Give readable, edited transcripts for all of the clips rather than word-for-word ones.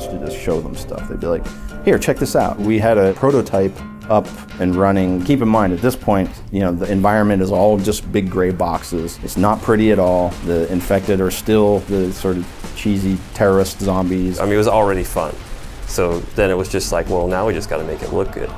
us to just show them stuff. They'd be like, here, check this out. We had a prototype up and running. Keep in mind, at this point, you know, the environment is all just big gray boxes. It's not pretty at all. The infected are still the sort of cheesy terrorist zombies. I mean, it was already fun. So then it was just like, well, now we just got to make it look good.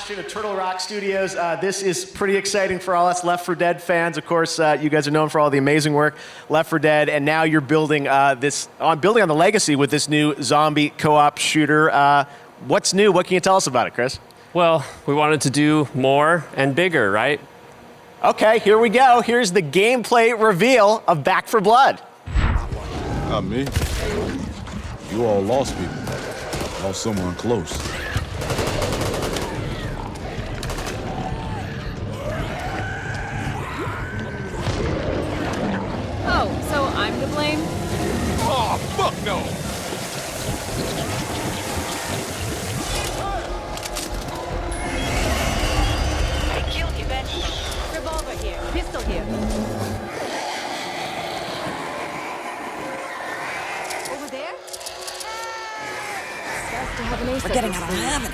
Of Turtle Rock Studios. This is pretty exciting for all us Left 4 Dead fans. Of course, you guys are known for all the amazing work, Left 4 Dead, and now you're building on the legacy with this new zombie co-op shooter. What's new? What can you tell us about it, Chris? Well, we wanted to do more and bigger, right? Okay, here we go. Here's the gameplay reveal of Back 4 Blood. Not me. You all lost people. Lost someone close. So I'm to blame? Oh, fuck no! I killed you, Ben. Revolver here, pistol here. Over there? Starts to have an ace. We're getting out of ammo.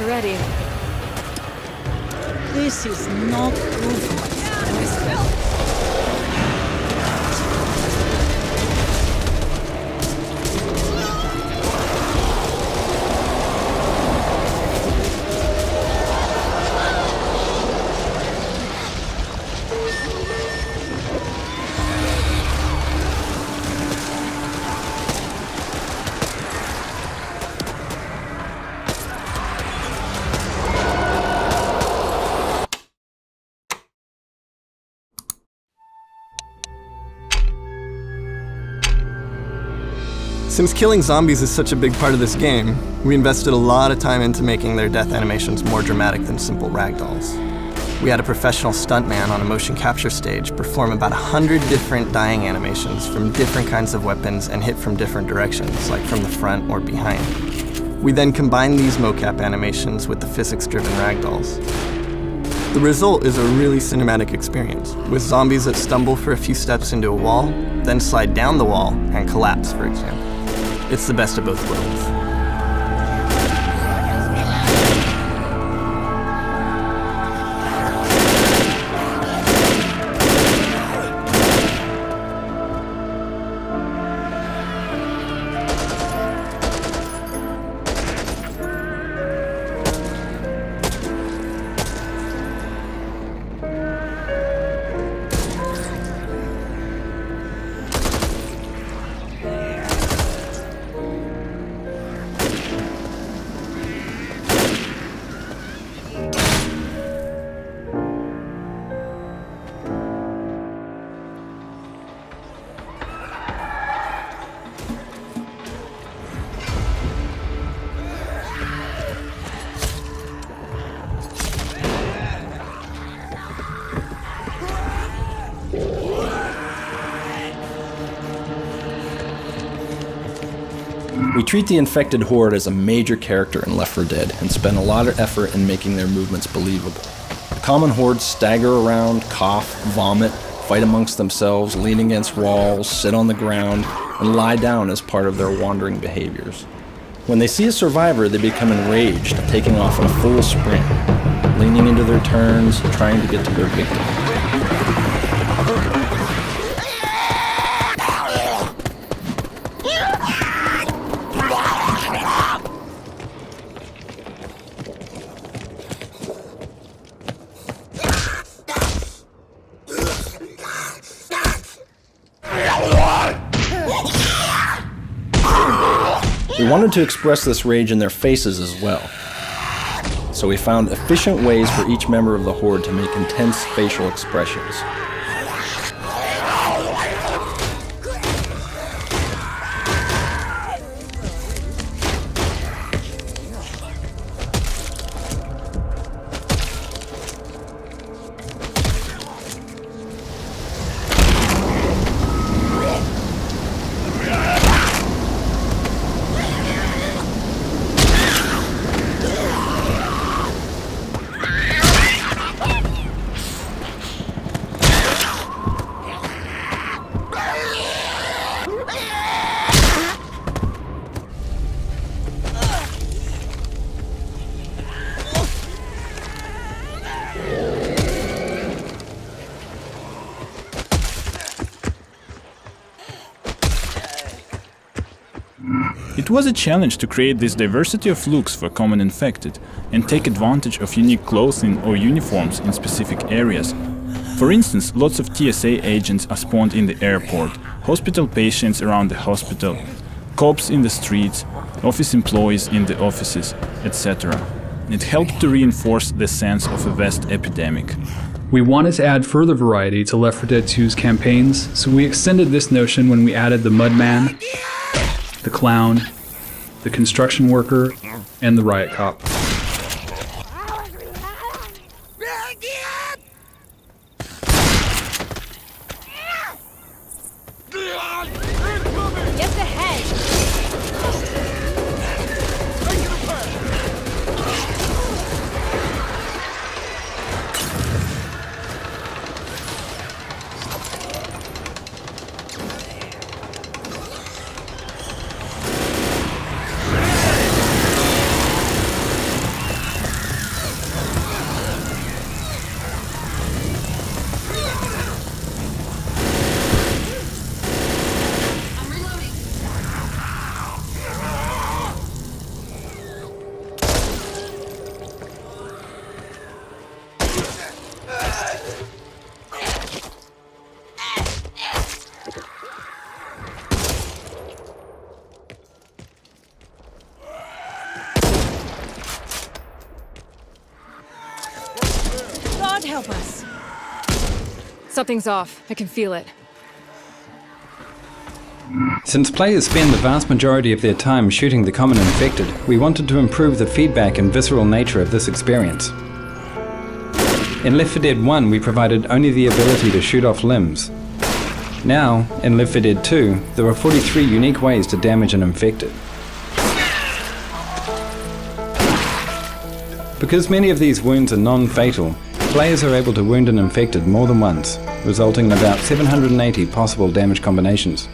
Ready. This is not good. Since killing zombies is such a big part of this game, we invested a lot of time into making their death animations more dramatic than simple ragdolls. We had a professional stuntman on a motion capture stage perform about 100 different dying animations from different kinds of weapons and hit from different directions, like from the front or behind. We then combined these mocap animations with the physics-driven ragdolls. The result is a really cinematic experience, with zombies that stumble for a few steps into a wall, then slide down the wall and collapse, for example. It's the best of both worlds. We treat the infected horde as a major character in Left 4 Dead and spend a lot of effort in making their movements believable. The common hordes stagger around, cough, vomit, fight amongst themselves, lean against walls, sit on the ground, and lie down as part of their wandering behaviors. When they see a survivor, they become enraged, taking off in a full sprint, leaning into their turns, trying to get to their victim. We wanted to express this rage in their faces as well. So so we found efficient ways for each member of the Horde to make intense facial expressions. It was a challenge to create this diversity of looks for common infected and take advantage of unique clothing or uniforms in specific areas. For instance, lots of TSA agents are spawned in the airport, hospital patients around the hospital, cops in the streets, office employees in the offices, etc. It helped to reinforce the sense of a vast epidemic. We wanted to add further variety to Left 4 Dead 2's campaigns, so we extended this notion when we added the Mudman, the Clown, the Construction Worker, and the Riot Cop. Just ahead! God help us. Something's off. I can feel it. Since players spend the vast majority of their time shooting the common infected, we wanted to improve the feedback and visceral nature of this experience. In Left 4 Dead 1, we provided only the ability to shoot off limbs. Now, in Left 4 Dead 2, there are 43 unique ways to damage an infected. Because many of these wounds are non-fatal, players are able to wound an infected more than once, resulting in about 780 possible damage combinations.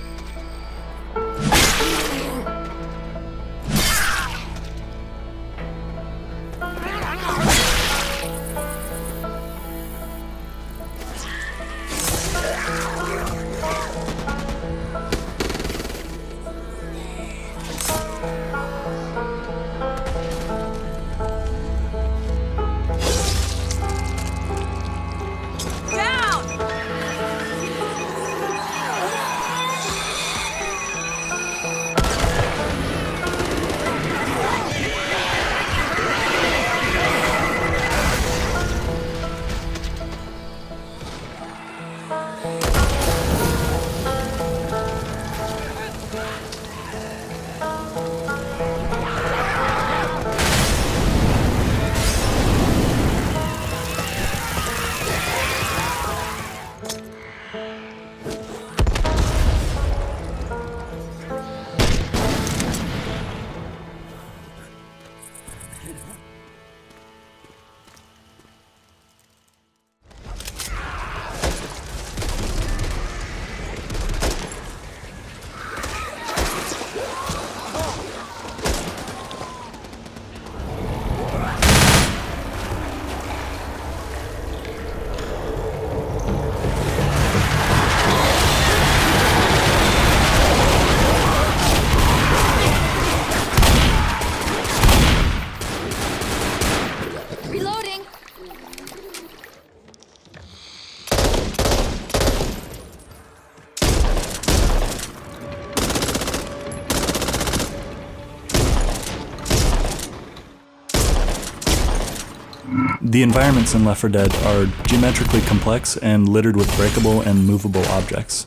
The environments in Left 4 Dead are geometrically complex and littered with breakable and movable objects.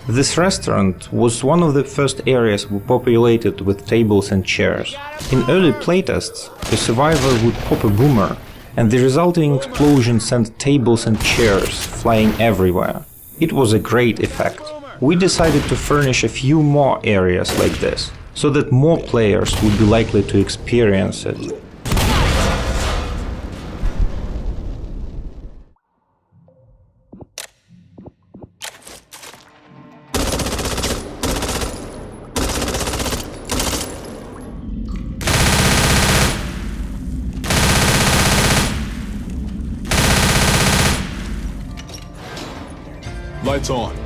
This restaurant was one of the first areas we populated with tables and chairs. In early playtests, the survivor would pop a boomer, and the resulting explosion sent tables and chairs flying everywhere. It was a great effect. We decided to furnish a few more areas like this, so that more players would be likely to experience it. Lights on.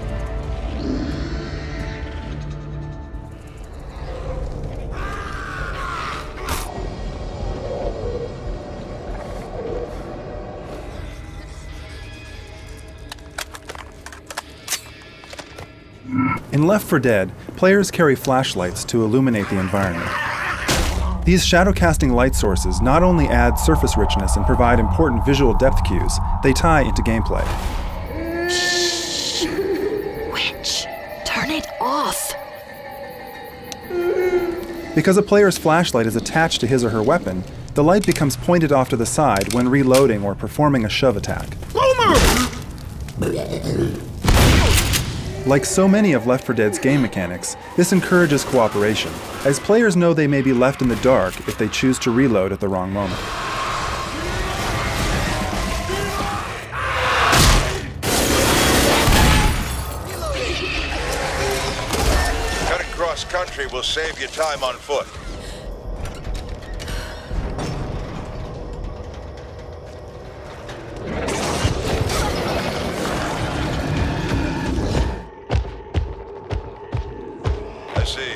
In Left 4 Dead, players carry flashlights to illuminate the environment. These shadow-casting light sources not only add surface richness and provide important visual depth cues, they tie into gameplay. Shh! Witch, turn it off! Because a player's flashlight is attached to his or her weapon, the light becomes pointed off to the side when reloading or performing a shove attack. Like so many of Left 4 Dead's game mechanics, this encourages cooperation, as players know they may be left in the dark if they choose to reload at the wrong moment. Cutting cross-country will save you time on foot. I see.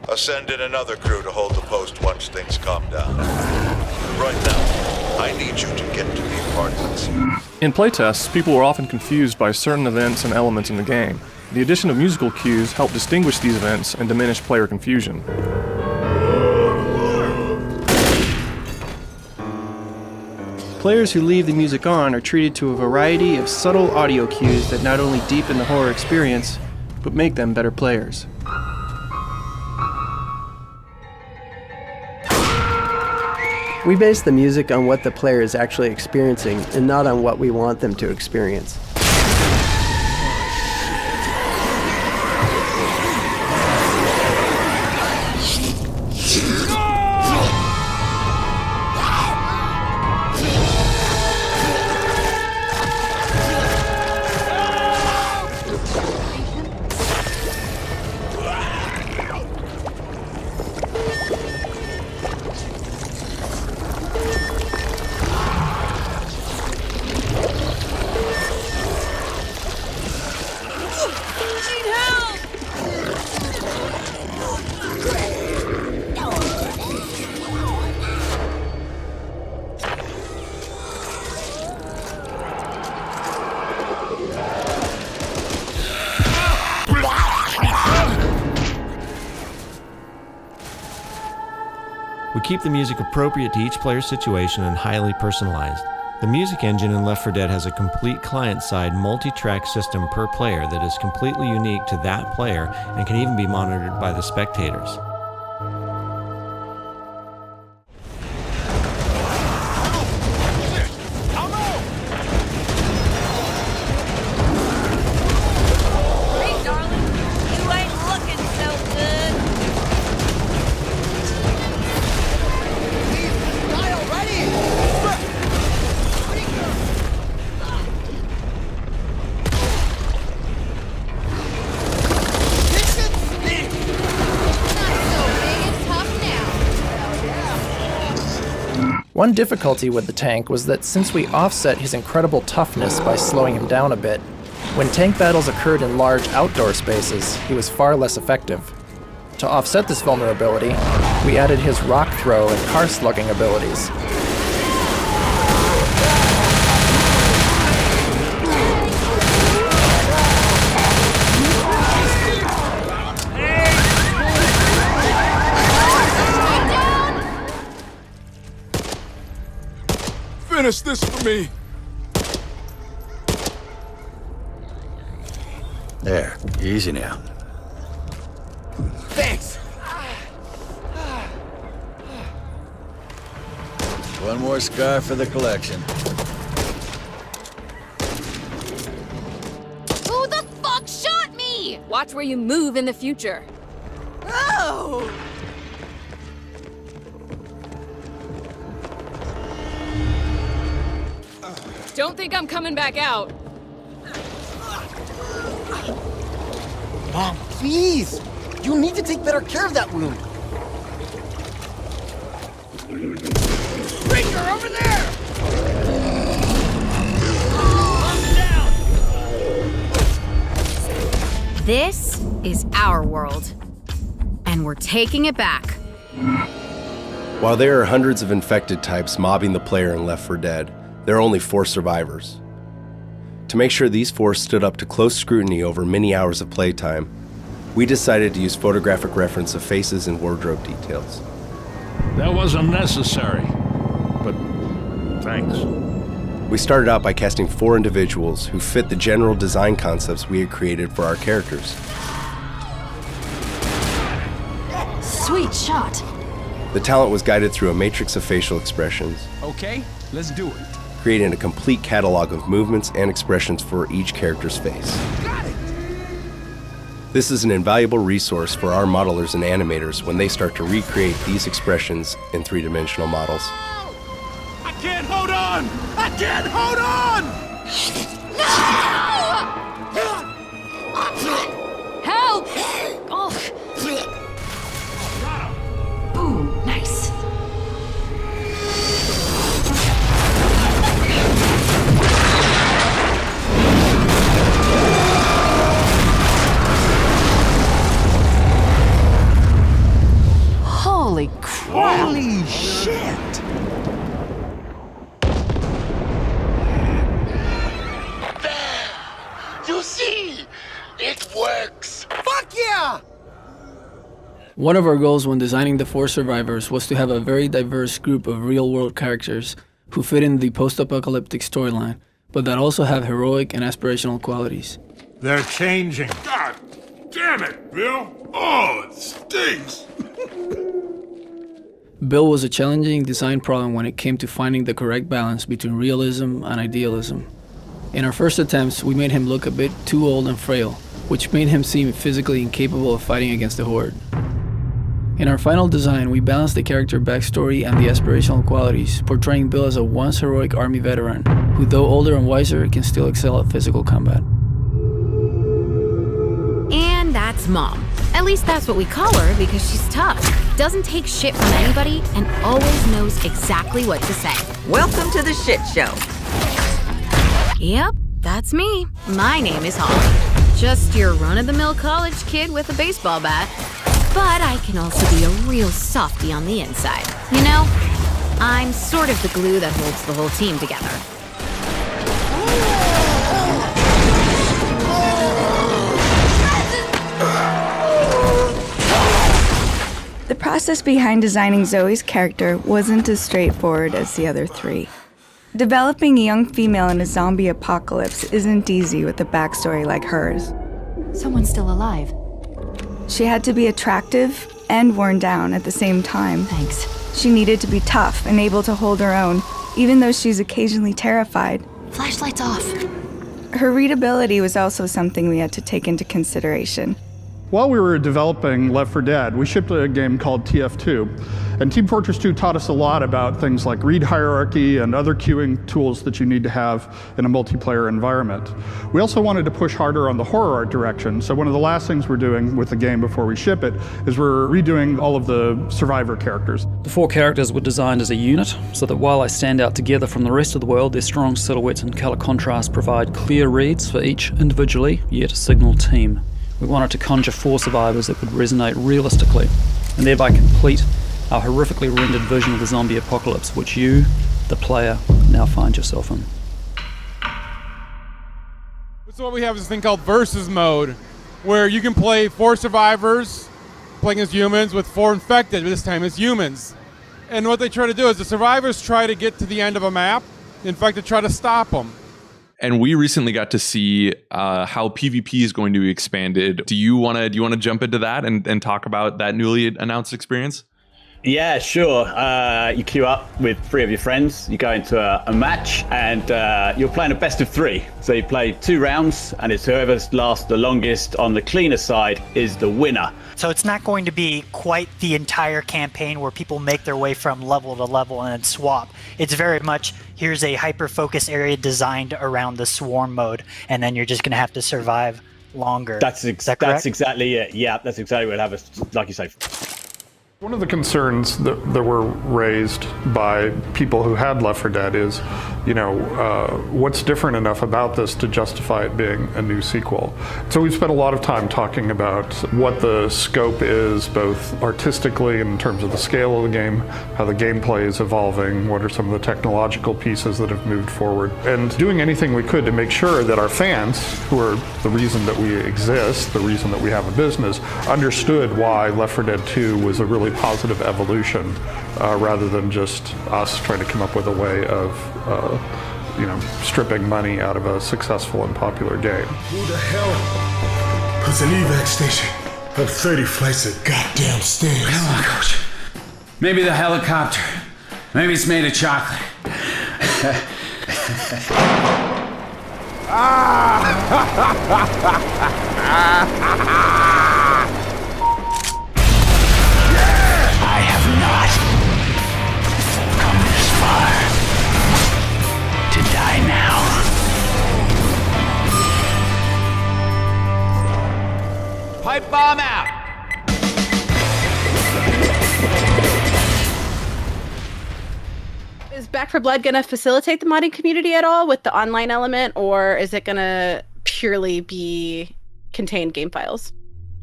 I'll send in another crew to hold the post once things calm down. Right now, I need you to get to the apartments. In playtests, people were often confused by certain events and elements in the game. The addition of musical cues helped distinguish these events and diminish player confusion. Players who leave the music on are treated to a variety of subtle audio cues that not only deepen the horror experience, but make them better players. We base the music on what the player is actually experiencing and not on what we want them to experience. We keep the music appropriate to each player's situation and highly personalized. The music engine in Left 4 Dead has a complete client-side multi-track system per player that is completely unique to that player and can even be monitored by the spectators. One difficulty with the tank was that since we offset his incredible toughness by slowing him down a bit, when tank battles occurred in large outdoor spaces, he was far less effective. To offset this vulnerability, we added his rock throw and car slugging abilities. Finish this for me! There, easy now. Thanks! One more scar for the collection. Who the fuck shot me? Watch where you move in the future. Oh! Don't think I'm coming back out. Mom, please! You need to take better care of that wound. Ranger, over there! This is our world, and we're taking it back. While there are hundreds of infected types mobbing the player in Left 4 Dead, there are only 4 survivors. To make sure these 4 stood up to close scrutiny over many hours of playtime, we decided to use photographic reference of faces and wardrobe details. That wasn't necessary, but thanks. We started out by casting 4 individuals who fit the general design concepts we had created for our characters. Sweet shot. The talent was guided through a matrix of facial expressions, Okay, let's do it. creating a complete catalog of movements and expressions for each character's face. This is an invaluable resource for our modelers and animators when they start to recreate these expressions in 3-dimensional models. I can't hold on! I can't hold on! Help! Oh. Ooh, nice. Holy crap! Holy shit! You see? It works! Fuck yeah! One of our goals when designing the 4 survivors was to have a very diverse group of real-world characters who fit in the post-apocalyptic storyline, but that also have heroic and aspirational qualities. They're changing. God damn it, Bill! Oh, it stinks! Bill was a challenging design problem when it came to finding the correct balance between realism and idealism. In our first attempts, we made him look a bit too old and frail, which made him seem physically incapable of fighting against the Horde. In our final design, we balanced the character backstory and the aspirational qualities, portraying Bill as a once heroic army veteran, who though older and wiser, can still excel at physical combat. And that's Mom. At least that's what we call her because she's tough, doesn't take shit from anybody, and always knows exactly what to say. Welcome to the shit show. Yep, that's me. My name is Holly. Just your run-of-the-mill college kid with a baseball bat. But I can also be a real softie on the inside. You know, I'm sort of the glue that holds the whole team together. The process behind designing Zoe's character wasn't as straightforward as the other 3. Developing a young female in a zombie apocalypse isn't easy with a backstory like hers. Someone's still alive. She had to be attractive and worn down at the same time. Thanks. She needed to be tough and able to hold her own, even though she's occasionally terrified. Flashlights off. Her readability was also something we had to take into consideration. While we were developing Left 4 Dead, we shipped a game called TF2. And Team Fortress 2 taught us a lot about things like read hierarchy and other queuing tools that you need to have in a multiplayer environment. We also wanted to push harder on the horror art direction, so one of the last things we're doing with the game before we ship it is we're redoing all of the survivor characters. The 4 characters were designed as a unit, so that while they stand out together from the rest of the world, their strong silhouettes and colour contrast provide clear reads for each individually, yet a signal team. We wanted to conjure 4 survivors that would resonate realistically, and thereby complete our horrifically rendered vision of the zombie apocalypse, which you, the player, now find yourself in. So what we have is a thing called versus mode, where you can play 4 survivors playing as humans with 4 infected, but this time as humans. And what they try to do is the survivors try to get to the end of a map, the infected try to stop them. And we recently got to see how PvP is going to be expanded. Do you want to jump into that and talk about that newly announced experience? Yeah, sure. You queue up with 3 of your friends, you go into a match, and you're playing a best of 3. So you play 2 rounds, and it's whoever lasts the longest on the cleaner side is the winner. So it's not going to be quite the entire campaign where people make their way from level to level and then swap. It's very much, here's a hyper-focus area designed around the swarm mode, and then you're just going to have to survive longer. That's exactly it. Yeah, that's exactly what it have, like you say. One of the concerns that were raised by people who had Left 4 Dead is, what's different enough about this to justify it being a new sequel? So we've spent a lot of time talking about what the scope is, both artistically in terms of the scale of the game, how the gameplay is evolving, what are some of the technological pieces that have moved forward, and doing anything we could to make sure that our fans, who are the reason that we exist, the reason that we have a business, understood why Left 4 Dead 2 was a really positive evolution, rather than just us trying to come up with a way of stripping money out of a successful and popular game. Who the hell puts an evac station up 30 flights of goddamn stairs? Come on, Coach. Maybe the helicopter. Maybe it's made of chocolate. I have not come this far to die now. Pipe bomb out! Is Back 4 Blood going to facilitate the modding community at all with the online element, or is it going to purely be contained game files?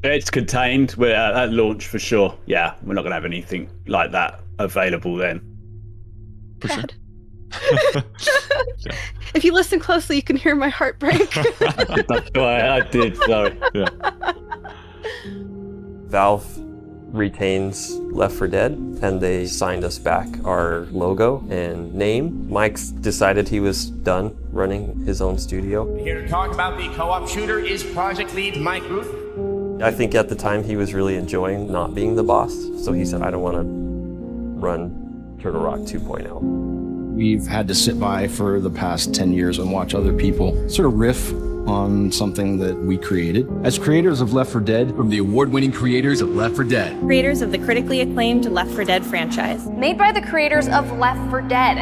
It's contained. We're at launch for sure. Yeah, we're not going to have anything like that available then. For sure. If you listen closely, you can hear my heart break. That's why I did, sorry. Yeah. Valve retains Left 4 Dead, and they signed us back our logo and name. Mike's decided he was done running his own studio. Here to talk about the co-op shooter is project lead Mike Ruth. I think at the time he was really enjoying not being the boss, so he said, I don't want to run Turtle Rock 2.0. We've had to sit by for the past 10 years and watch other people sort of riff on something that we created. As creators of Left 4 Dead, From the award-winning creators of Left 4 Dead. Creators of the critically acclaimed Left 4 Dead franchise. Made by the creators of Left 4 Dead.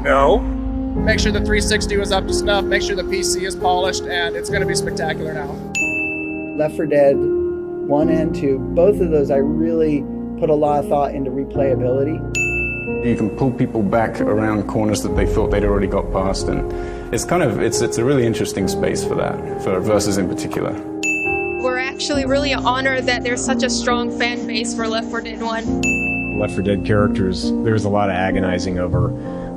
No. Make sure the 360 was up to snuff, make sure the PC is polished, and it's going to be spectacular now. Left 4 Dead 1 and 2, both of those I really put a lot of thought into replayability. You can pull people back around corners that they thought they'd already got past, and it's a really interesting space for that, for Versus in particular. We're actually really honored that there's such a strong fan base for Left 4 Dead 1. Left 4 Dead characters, there's a lot of agonizing over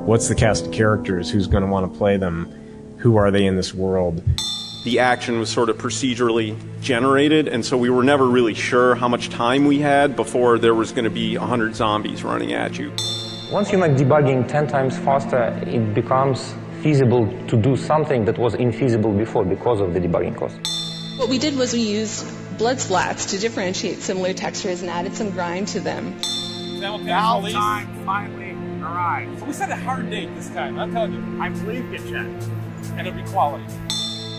what's the cast of characters, who's going to want to play them, who are they in this world. The action was sort of procedurally generated, and so we were never really sure how much time we had before there was going to be 100 zombies running at you. Once you make debugging 10 times faster, it becomes feasible to do something that was infeasible before because of the debugging cost. What we did was we used blood splats to differentiate similar textures and added some grind to them. Valve time finally arrived. We set a hard date this time, I'm telling you. I believe you, Chet. And it'll be quality.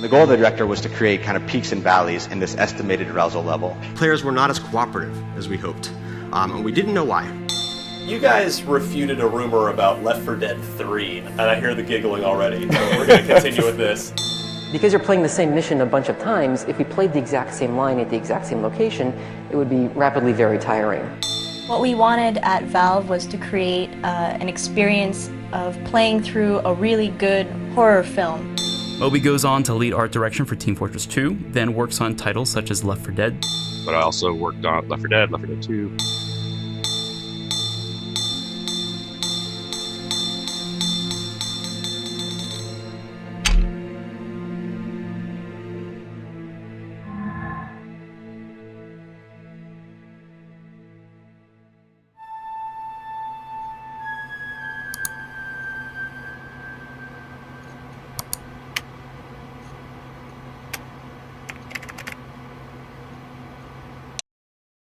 The goal of the director was to create kind of peaks and valleys in this estimated arousal level. Players were not as cooperative as we hoped. and we didn't know why. You guys refuted a rumor about Left 4 Dead 3, and I hear the giggling already, so we're going to continue with this. Because you're playing the same mission a bunch of times, if we played the exact same line at the exact same location, it would be rapidly very tiring. What we wanted at Valve was to create an experience of playing through a really good horror film. Moby goes on to lead art direction for Team Fortress 2, then works on titles such as Left 4 Dead. But I also worked on Left 4 Dead, Left 4 Dead 2,